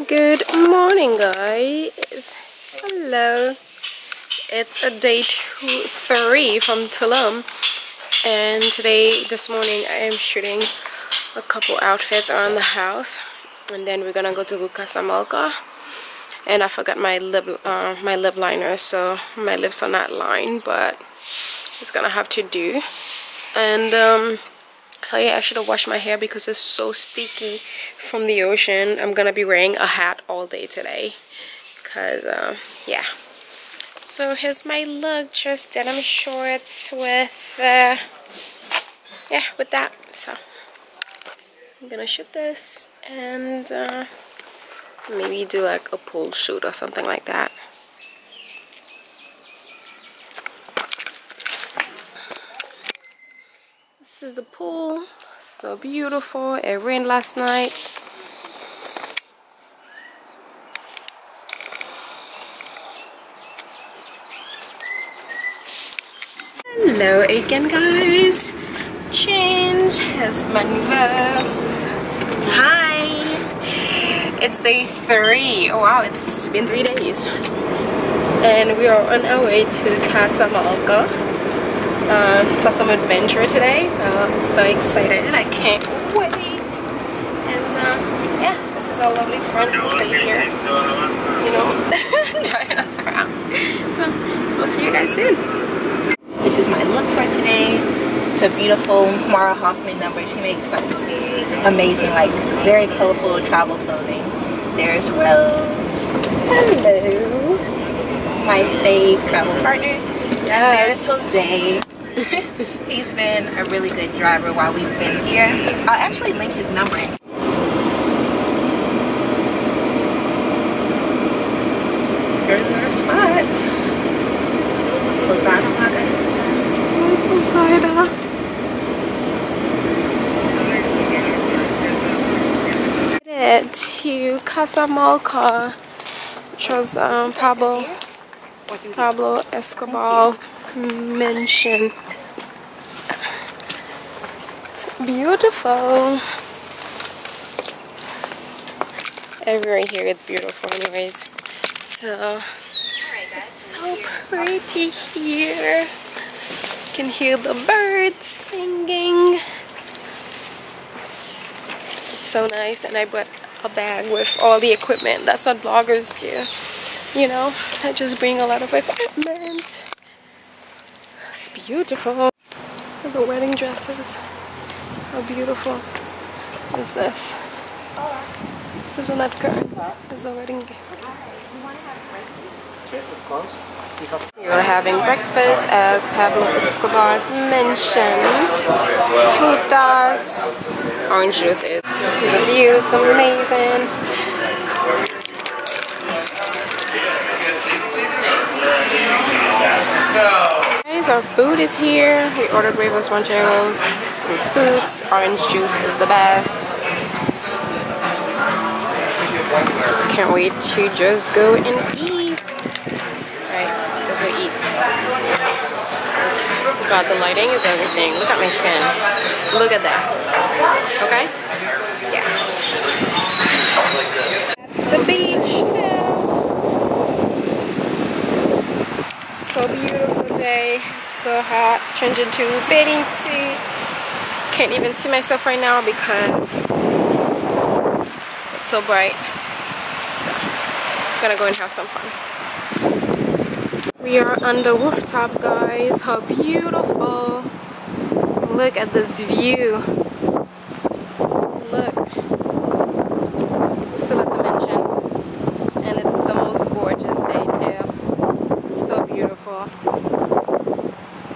Good morning, guys. Hello. It's a day 3 from Tulum, and this morning I am shooting a couple outfits around the house, and then we're gonna go to Casamalca. And I forgot my lip liner, so my lips are not lined, but it's gonna have to do. And so yeah, I should have washed my hair because it's so sticky from the ocean. I'm gonna be wearing a hat all day today because yeah. So here's my look, just denim shorts with yeah, with that. So I'm gonna shoot this and maybe do like a pool shoot or something like that. This is the pool, so beautiful. It rained last night. Hello again, guys. Change has maneuver. Hi. It's day 3. Oh wow, it's been 3 days. And we are on our way to Casamalca for some adventure today. So I'm so excited. I can't wait. And yeah, this is our lovely friend sitting here, you know, driving us around. So we'll see you guys soon. This is my look for today. It's a beautiful Mara Hoffman number. She makes like amazing, like very colorful travel clothing. There's Rose. Hello. My fave travel partner. Yes. There's Jose. He's been a really good driver while we've been here. I'll actually link his number. Here's our spot. Posada Maga. To Casamalca, which was Pablo Escobar mentioned. It's beautiful. Everywhere here it's beautiful anyways. So it's so pretty here. You can hear the birds singing. It's so nice, and I brought a bag with all the equipment. That's what bloggers do, you know. I just bring a lot of equipment. It's beautiful. So the wedding dresses. How beautiful is this? Those are not curtains. Those are wedding gifts. Yes, of course. We are having breakfast as Pablo Escobar mentioned. Frutas, orange juice is. The view is amazing. Guys, our food is here. We ordered Huevos Rancheros, some fruits. Orange juice is the best. Can't wait to just go and eat. Let's go eat. God, the lighting is everything. Look at my skin. Look at that. Okay? Yeah. That's the beach now. So beautiful day. It's so hot. Changing to bathing suit. Can't even see myself right now because it's so bright. So, I'm gonna go and have some fun. We are on the rooftop, guys. How beautiful. Look at this view. Look. We're still at the mansion. And it's the most gorgeous day too. It's so beautiful.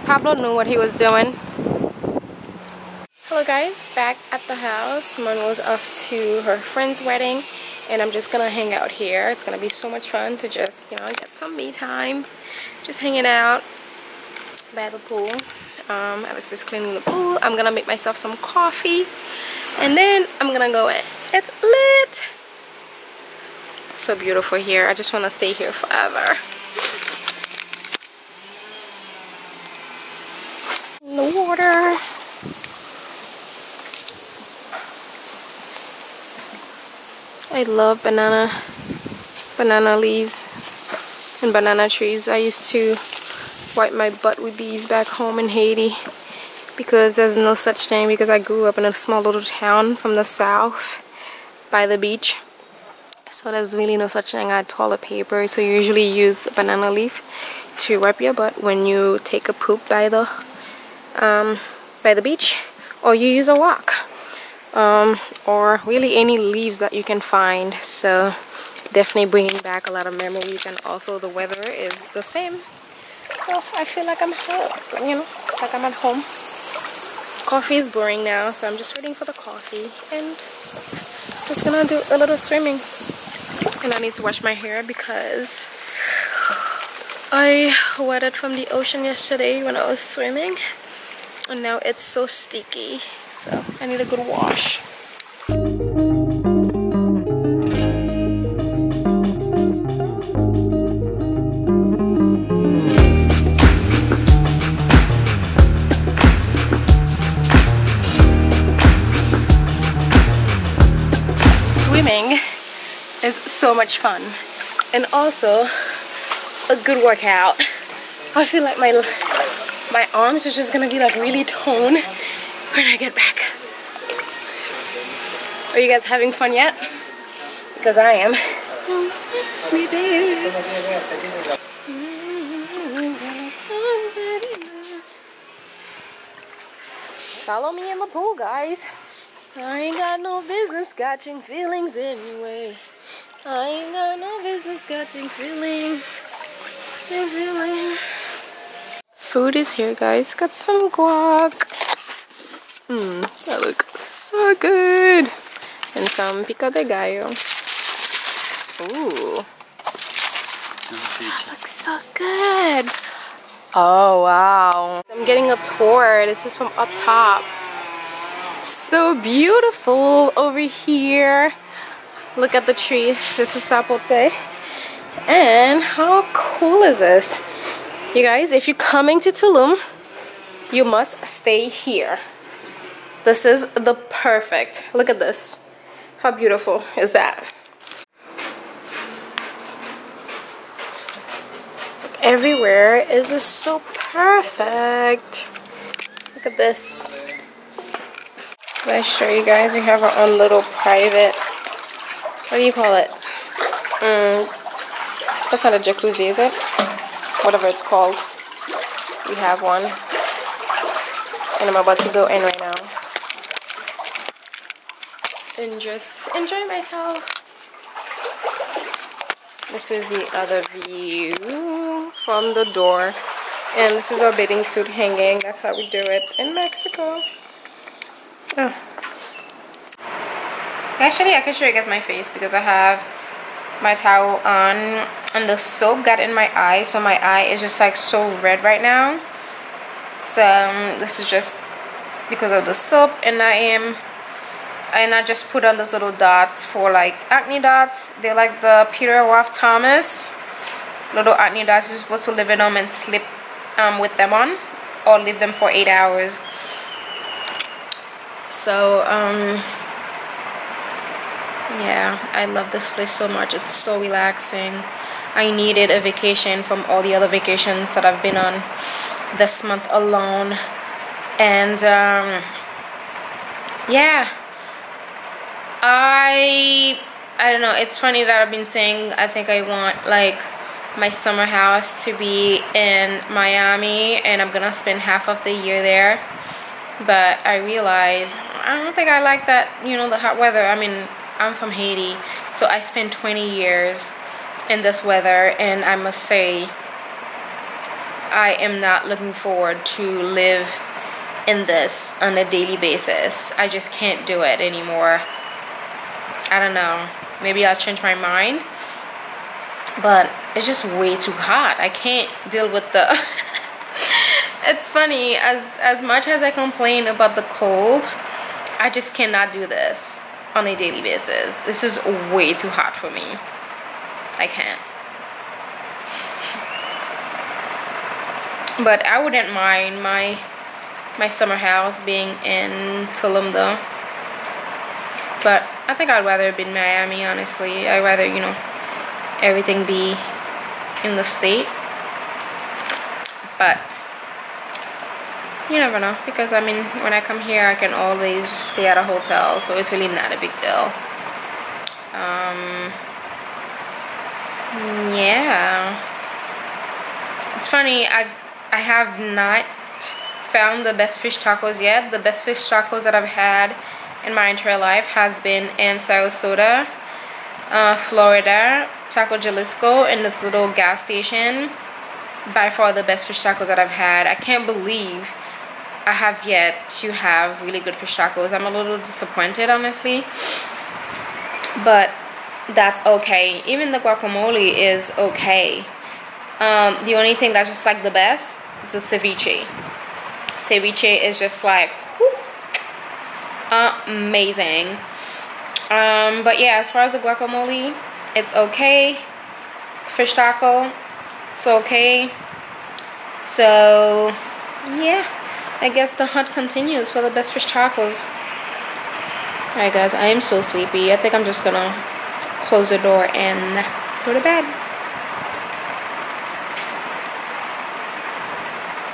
Pablo knew what he was doing. Hello guys, back at the house. Mom was off to her friend's wedding. And I'm just gonna hang out here. It's gonna be so much fun to just, you know, get some me time. Just hanging out by the pool. Alex is cleaning the pool. I'm gonna make myself some coffee and then I'm gonna go in. It's lit. It's so beautiful here. I just want to stay here forever. In the water. I love banana leaves and banana trees. I used to wipe my butt with these back home in Haiti because there's no such thing, because I grew up in a small little town from the south by the beach. So there's really no such thing as toilet paper. So you usually use banana leaf to wipe your butt when you take a poop by the beach, or you use a rock, or really any leaves that you can find. So definitely bringing back a lot of memories, and also the weather is the same. So I feel like I'm home, you know, like I'm at home. Coffee is boring now, so I'm just waiting for the coffee and just gonna do a little swimming. And I need to wash my hair because I wetted from the ocean yesterday when I was swimming, and now it's so sticky, so I need a good wash. Swimming is so much fun, and also a good workout. I feel like my arms are just gonna be like really toned when I get back. Are you guys having fun yet? Because I am. Sweet baby. Follow me in the pool, guys. I ain't got no business catching feelings anyway. I ain't got no business catching feelings. Food is here, guys. Got some guac. That looks so good. And some pico de gallo. Ooh. That looks so good. Oh, wow. I'm getting a tour. This is from up top. So beautiful over here. Look at the tree. This is Tapote. And how cool is this? You guys, if you're coming to Tulum, you must stay here. This is the perfect. Look at this. How beautiful is that? It's like everywhere is just so perfect. Look at this. Let me show you guys. We have our own little private, what do you call it? That's not a jacuzzi, is it? Whatever it's called. We have one. And I'm about to go in right now and just enjoy myself. This is the other view from the door. And this is our bathing suit hanging. That's how we do it in Mexico. Oh. Actually, I can show you guys my face because I have my towel on and the soap got in my eye, so my eye is just like so red right now. So this is just because of the soap, and I just put on those little dots for like acne dots. They're like the Peter Wolf Thomas little acne dots. You're supposed to leave it on and sleep with them on, or leave them for 8 hours. So yeah, I love this place so much. It's so relaxing. I needed a vacation from all the other vacations that I've been on this month alone. And yeah, I don't know, it's funny that I've been saying I think I want like my summer house to be in Miami, and I'm gonna spend half of the year there. But I realize I don't think I like that, you know, the hot weather. I mean, I'm from Haiti, so I spent 20 years in this weather, and I must say I am not looking forward to live in this on a daily basis. I just can't do it anymore. I don't know, maybe I'll change my mind, but it's just way too hot. I can't deal with the it's funny, as much as I complain about the cold, I just cannot do this on a daily basis. This is way too hot for me. I can't. But I wouldn't mind my summer house being in Tulum though. But I think I'd rather be in Miami, honestly. I'd rather, you know, everything be in the state. But you never know, because I mean, when I come here I can always stay at a hotel, so it's really not a big deal. Yeah, it's funny, I have not found the best fish tacos yet. The best fish tacos that I've had in my entire life has been in Sarasota, Florida, Taco Jalisco, in this little gas station. By far the best fish tacos that I've had. I can't believe I have yet to have really good fish tacos. I'm a little disappointed, honestly, but that's okay. Even the guacamole is okay. The only thing that's just like the best is the ceviche. Ceviche is just like whew, amazing. But yeah, as far as the guacamole, it's okay. Fish taco, it's okay. So yeah, I guess the hunt continues for the best fish tacos. Alright guys, I am so sleepy. I think I'm just gonna close the door and go to bed.